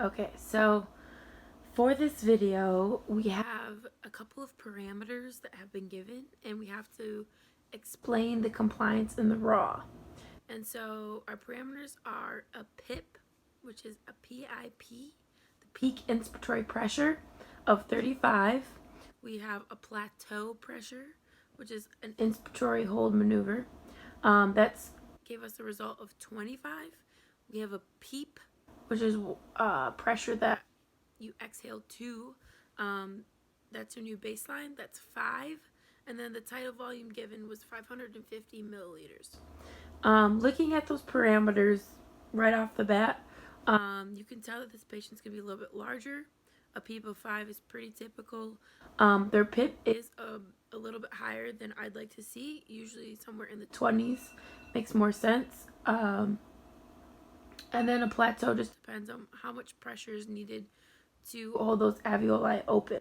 Okay, so for this video, we have a couple of parameters that have been given, and we have to explain the compliance in the raw. And so our parameters are a PIP, which is a PIP, the peak inspiratory pressure of 35. We have a plateau pressure, which is an inspiratory hold maneuver. That's gave us a result of 25. We have a PEEP, which is pressure that you exhale to. That's your new baseline. That's 5. And then the tidal volume given was 550 milliliters. Looking at those parameters right off the bat, you can tell that this patient's going to be a little bit larger. A PEEP of 5 is pretty typical. Their PIP is a little bit higher than I'd like to see, usually somewhere in the 20s. Makes more sense. And then a plateau just depends on how much pressure is needed to hold those alveoli open.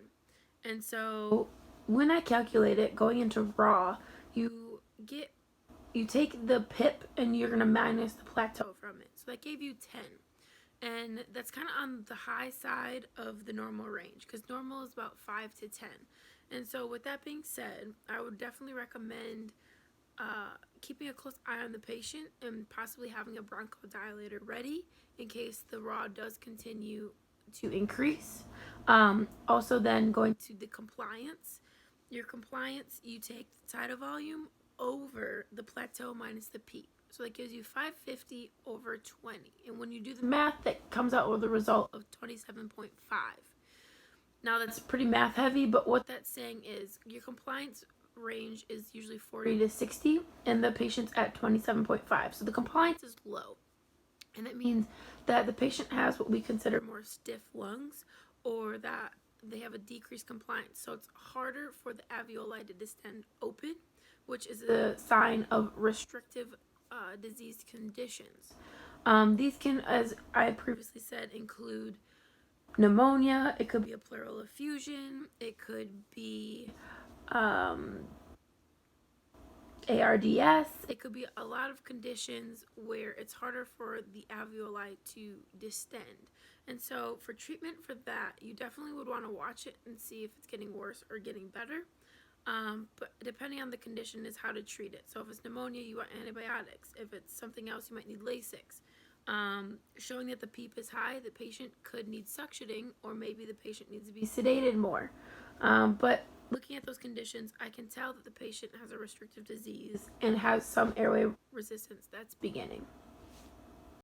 And so when I calculate it, going into raw, you take the PIP and you're going to minus the plateau from it. So that gave you 10. And that's kind of on the high side of the normal range, because normal is about 5 to 10. And so with that being said, I would definitely recommend keeping a close eye on the patient and possibly having a bronchodilator ready in case the raw does continue to increase. Also then going to the compliance. Your compliance, you take the tidal volume over the plateau minus the peak. So that gives you 550 over 20. And when you do the math, that comes out with a result of 27.5. Now that's pretty math heavy, but what that's saying is your compliance range is usually 40 to 60 and the patient's at 27.5. So the compliance is low. And that means that the patient has what we consider more stiff lungs, or that they have a decreased compliance. So it's harder for the alveoli to distend open, which is a sign of restrictive disease conditions. These can, as I previously said, include pneumonia. It could be a pleural effusion. It could be ARDS. It could be a lot of conditions where it's harder for the alveoli to distend. And so for treatment for that, you definitely would want to watch it and see if it's getting worse or getting better. But depending on the condition is how to treat it. So if it's pneumonia, you want antibiotics. If it's something else, you might need Lasix. Showing that the PEEP is high, the patient could need suctioning, or maybe the patient needs to be sedated more. But looking at those conditions, I can tell that the patient has a restrictive disease and has some airway resistance that's beginning.